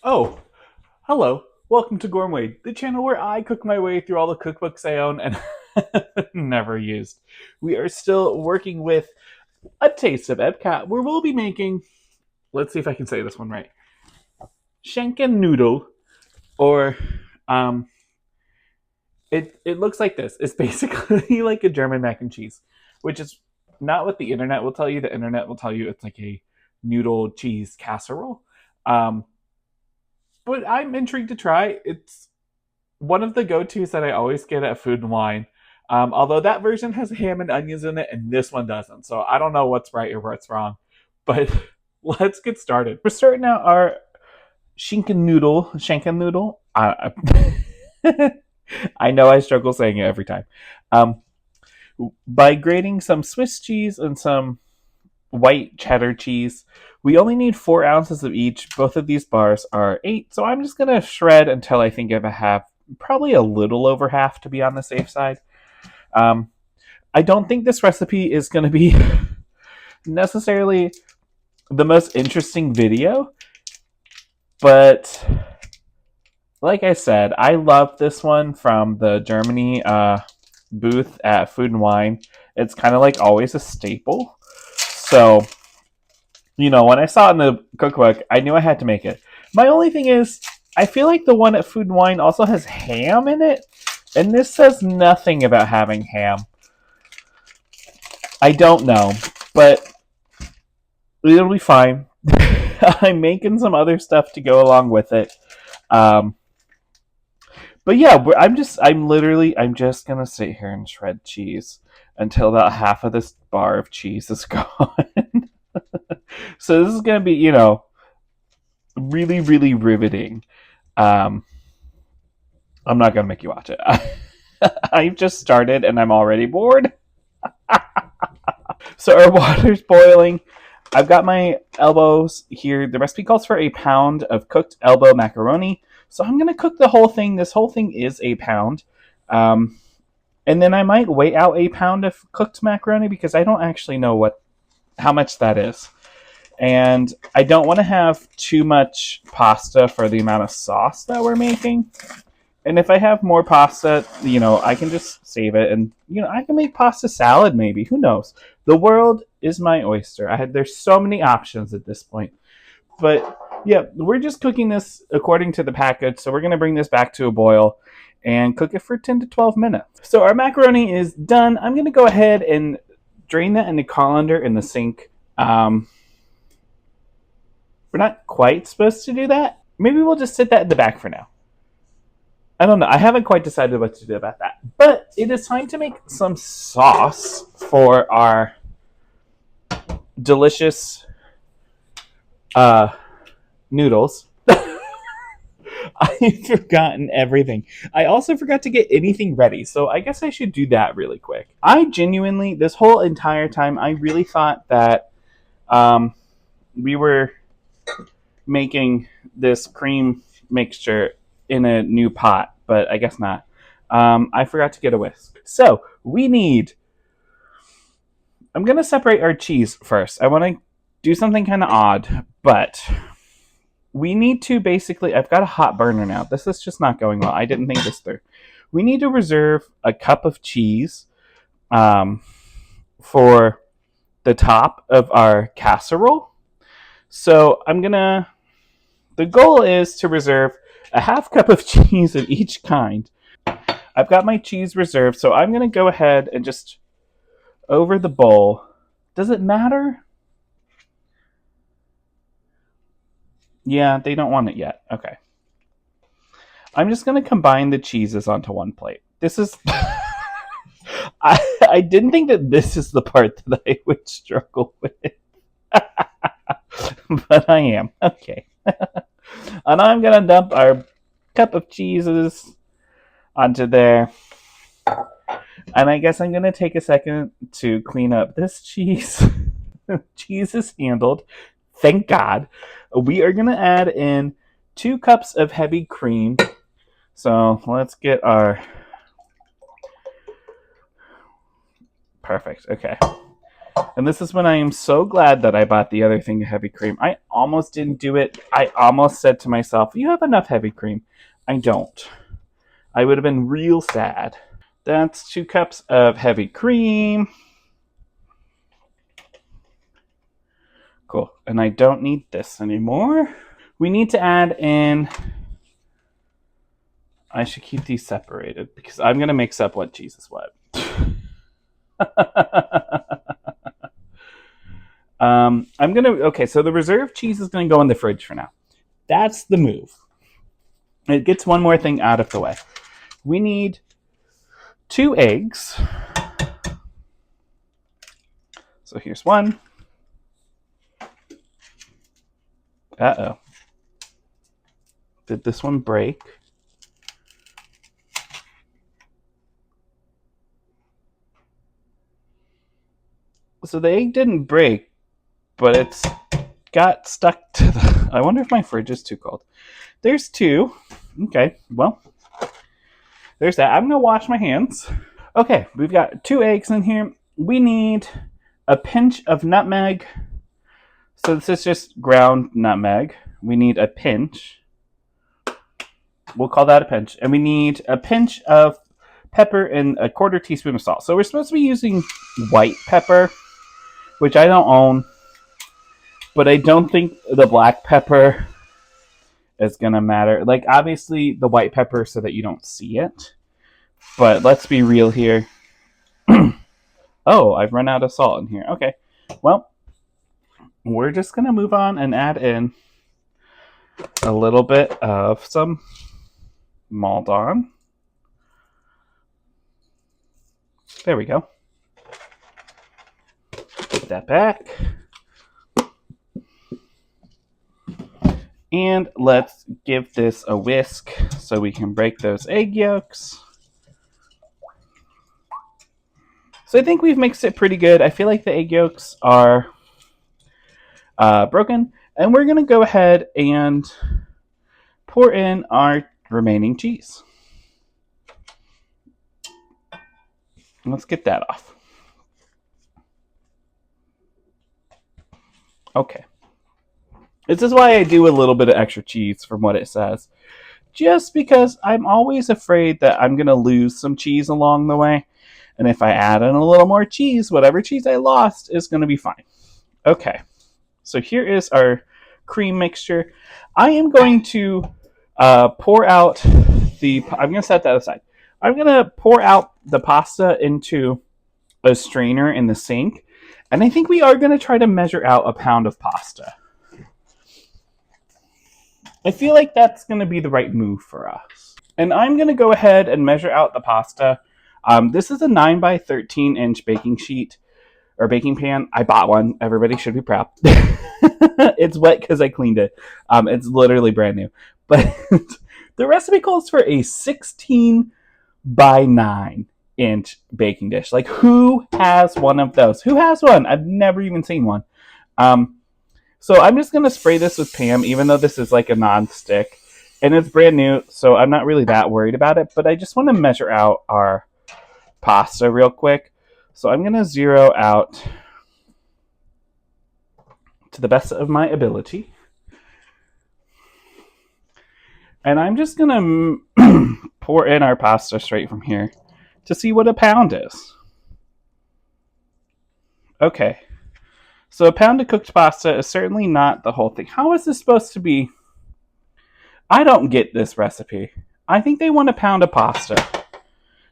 Oh, hello. Welcome to Gourmet, the channel where I cook my way through all the cookbooks I own and never used. We are still working with A Taste of Epcot, where we'll be making, let's see if I can say this one right, Schinken Nudel, or um, it looks like this. It's basically like a German mac and cheese, which is not what the internet will tell you. The internet will tell you it's like a noodle cheese casserole. Um, but I'm intrigued to try. It's one of the go-tos that I always get at Food and Wine. Although that version has ham and onions in it, and this one doesn't. So I don't know what's right or what's wrong. But let's get started. We're starting out our Schinken Noodle. I know I struggle saying it every time. Um, by grating some Swiss cheese and some white cheddar cheese. We only need 4 ounces of each. Both of these bars are 8, so I'm just gonna shred until I think I have probably a little over half to be on the safe side. Um, I don't think this recipe is going to be necessarily the most interesting video, but like I said, I love this one from the Germany booth at Food and Wine. It's kind of like always a staple. So, when I saw it in the cookbook, I knew I had to make it. My only thing is, I feel like the one at Food and Wine also has ham in it, and this says nothing about having ham. I don't know, but it'll be fine. I'm making some other stuff to go along with it. But yeah, I'm just gonna sit here and shred cheese until about half of this bar of cheese is gone. So this is gonna be, really, really riveting. I'm not gonna make you watch it. I've just started and I'm already bored. So our water's boiling. I've got my elbows here. The recipe calls for a pound of cooked elbow macaroni. So I'm going to cook the whole thing. This whole thing is a pound. And then I might weigh out a pound of cooked macaroni because I don't actually know how much that is. And I don't want to have too much pasta for the amount of sauce that we're making. And if I have more pasta, I can just save it. And, I can make pasta salad maybe. Who knows? The world is my oyster. There's so many options at this point. But, yeah, we're just cooking this according to the package. So we're going to bring this back to a boil and cook it for 10 to 12 minutes. So our macaroni is done. I'm going to go ahead and drain that in the colander in the sink. We're not quite supposed to do that. Maybe we'll just sit that in the back for now. I don't know. I haven't quite decided what to do about that. But it is time to make some sauce for our delicious noodles. I've forgotten everything. I also forgot to get anything ready, so I guess I should do that really quick. I genuinely, this whole entire time, I really thought that we were making this cream mixture in a new pot, but I guess not. I forgot to get a whisk. So I'm going to separate our cheese first. I want to do something kind of odd, but we need to I've got a hot burner now. This is just not going well. I didn't think this through. We need to reserve a cup of cheese for the top of our casserole. So the goal is to reserve a half cup of cheese of each kind. I've got my cheese reserved, so I'm going to go ahead and just over the bowl. Does it matter? Yeah, they don't want it yet. Okay. I'm just going to combine the cheeses onto one plate. This is... I didn't think that this is the part that I would struggle with. But I am. Okay. And I'm going to dump our cup of cheeses onto there. And I guess I'm going to take a second to clean up this cheese. Cheese is handled. Thank God. We are going to add in 2 cups of heavy cream. So let's get our... Perfect. Okay. And this is when I am so glad that I bought the other thing of heavy cream. I almost didn't do it. I almost said to myself, you have enough heavy cream. I don't. I would have been real sad. That's 2 cups of heavy cream. Cool. And I don't need this anymore. We need to add in... I should keep these separated because I'm going to mix up what cheese is what. Okay, so the reserve cheese is going to go in the fridge for now. That's the move. It gets one more thing out of the way. We need 2 eggs. So here's one. Uh-oh. Did this one break? So the egg didn't break, but it's got stuck to the... I wonder if my fridge is too cold. There's 2. Okay, well, there's that. I'm going to wash my hands. Okay, we've got 2 eggs in here. We need a pinch of nutmeg. So this is just ground nutmeg. We need a pinch. We'll call that a pinch. And we need a pinch of pepper and a 1/4 teaspoon of salt. So we're supposed to be using white pepper, which I don't own. But I don't think the black pepper is going to matter. Like, obviously, the white pepper so that you don't see it. But let's be real here. Oh, I've run out of salt in here. Okay. Well, we're just going to move on and add in a little bit of some Maldon. There we go. Put that back. And let's give this a whisk so we can break those egg yolks. So I think we've mixed it pretty good. I feel like the egg yolks are broken. And we're going to go ahead and pour in our remaining cheese. Let's get that off. Okay. This is why I do a little bit of extra cheese from what it says. Just because I'm always afraid that I'm going to lose some cheese along the way. And if I add in a little more cheese, whatever cheese I lost is going to be fine. Okay. So here is our cream mixture. I am going to pour out the... I'm going to set that aside. I'm going to pour out the pasta into a strainer in the sink. And I think we are going to try to measure out a pound of pasta. I feel like that's going to be the right move for us. And I'm going to go ahead and measure out the pasta. This is a 9 by 13 inch baking sheet or baking pan. I bought one. Everybody should be proud. It's wet because I cleaned it. It's literally brand new. But the recipe calls for a 16 by 9 inch baking dish. Like, who has one of those? Who has one? I've never even seen one. So I'm just going to spray this with Pam, even though this is like a non-stick. And it's brand new, so I'm not really that worried about it. But I just want to measure out our pasta real quick. So I'm going to zero out to the best of my ability. And I'm just going to pour in our pasta straight from here to see what a pound is. Okay. So a pound of cooked pasta is certainly not the whole thing. How is this supposed to be? I don't get this recipe. I think they want a pound of pasta.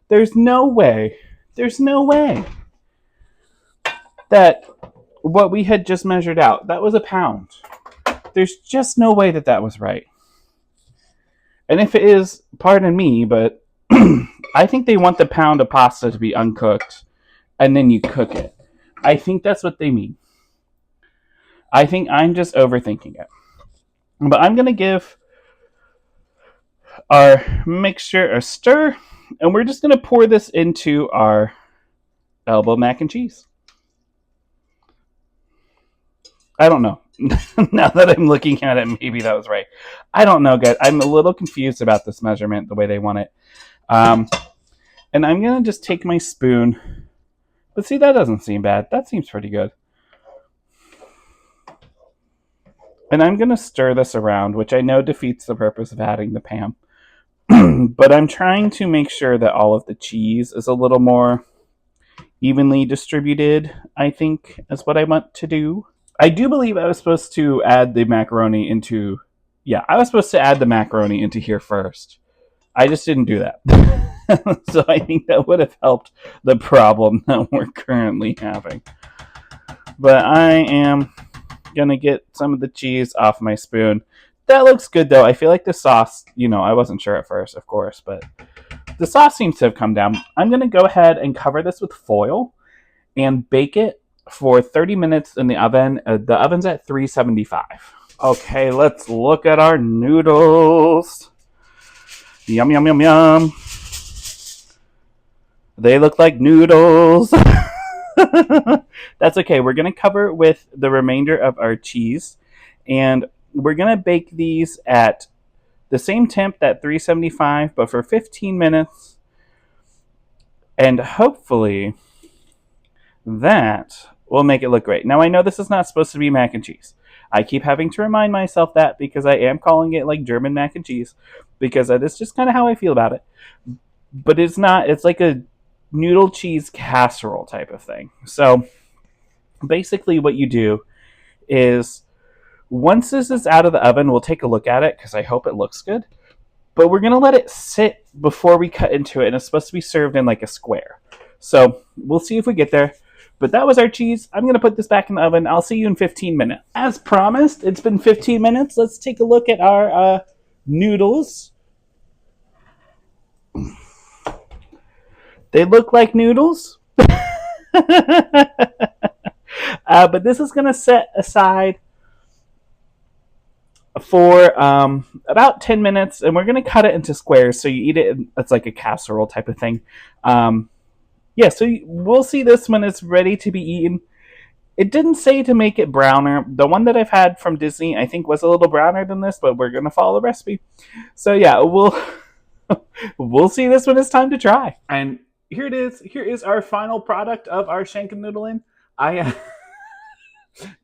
There's no way that what we had just measured out, that was a pound. There's just no way that was right. And if it is, pardon me, but I think they want the pound of pasta to be uncooked and then you cook it. I think that's what they mean. I think I'm just overthinking it. But I'm going to give our mixture a stir, and we're just going to pour this into our elbow mac and cheese. I don't know. Now that I'm looking at it, maybe that was right. I don't know, guys. I'm a little confused about this measurement, the way they want it. And I'm going to just take my spoon But see, that doesn't seem bad. That seems pretty good. And I'm going to stir this around, which I know defeats the purpose of adding the Pam. But I'm trying to make sure that all of the cheese is a little more evenly distributed, I think, is what I want to do. I do believe I was supposed to add the macaroni into... Yeah, I was supposed to add the macaroni into here first. I just didn't do that. So I think that would have helped the problem that we're currently having. But I am going to get some of the cheese off my spoon. That looks good, though. I feel like the sauce, I wasn't sure at first, of course, but the sauce seems to have come down. I'm going to go ahead and cover this with foil and bake it for 30 minutes in the oven. The oven's at 375. Okay, let's look at our noodles. Yum, yum, yum, yum. They look like noodles. That's okay. We're going to cover it with the remainder of our cheese. And we're going to bake these at the same temp, at 375, but for 15 minutes. And hopefully that will make it look great. Now, I know this is not supposed to be mac and cheese. I keep having to remind myself that because I am calling it like German mac and cheese, because that is just kind of how I feel about it. But it's not. It's like a noodle cheese casserole type of thing. So basically what you do is, once this is out of the oven, we'll take a look at it because I hope it looks good. But we're going to let it sit before we cut into it, and it's supposed to be served in like a square. So we'll see if we get there. But that was our cheese. I'm going to put this back in the oven. I'll see you in 15 minutes. As promised, it's been 15 minutes. Let's take a look at our noodles. They look like noodles. But this is going to set aside for about 10 minutes, and we're going to cut it into squares so you eat it. It's like a casserole type of thing. So we'll see this when it's ready to be eaten. It didn't say to make it browner. The one that I've had from Disney, I think, was a little browner than this, but we're going to follow the recipe. So yeah, we'll see this when it's time to try. And here it is. Here is our final product of our Schinken Nudel. I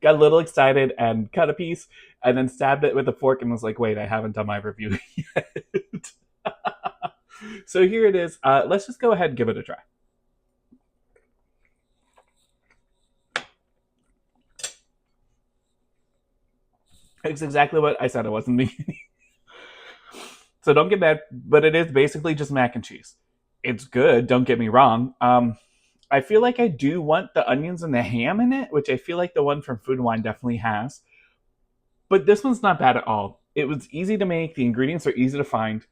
got a little excited and cut a piece and then stabbed it with a fork and was like, wait, I haven't done my review yet. So here it is. Let's just go ahead and give it a try. It's exactly what I said it was in the beginning. So don't get mad, but it is basically just mac and cheese. It's good, don't get me wrong. I feel like I do want the onions and the ham in it, which I feel like the one from Food and Wine definitely has. But this one's not bad at all. It was easy to make. The ingredients are easy to find.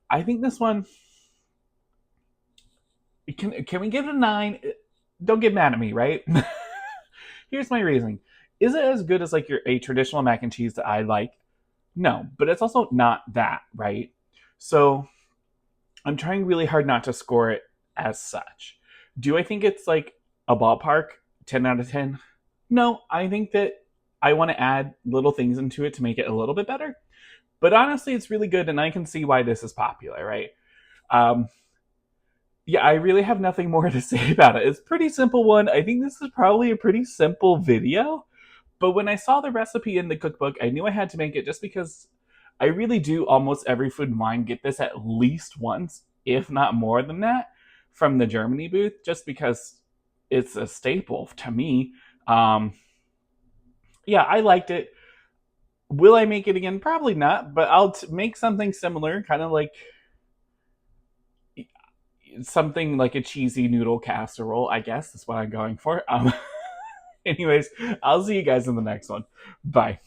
I think this one... Can we give it a 9? Don't get mad at me, right? Here's my reasoning. Is it as good as like a traditional mac and cheese that I like? No, but it's also not that, right? So I'm trying really hard not to score it as such. Do I think it's like a ballpark 10 out of 10? No, I think that I want to add little things into it to make it a little bit better. But honestly, it's really good, and I can see why this is popular, right? Yeah, I really have nothing more to say about it. It's a pretty simple one. I think this is probably a pretty simple video. But when I saw the recipe in the cookbook, I knew I had to make it just because I really do almost every Food and Wine get this at least once, if not more than that, from the Germany booth, just because it's a staple to me. Yeah, I liked it. Will I make it again? Probably not, but I'll make something similar, kind of like something like a cheesy noodle casserole, I guess. That's what I'm going for. Anyways, I'll see you guys in the next one. Bye.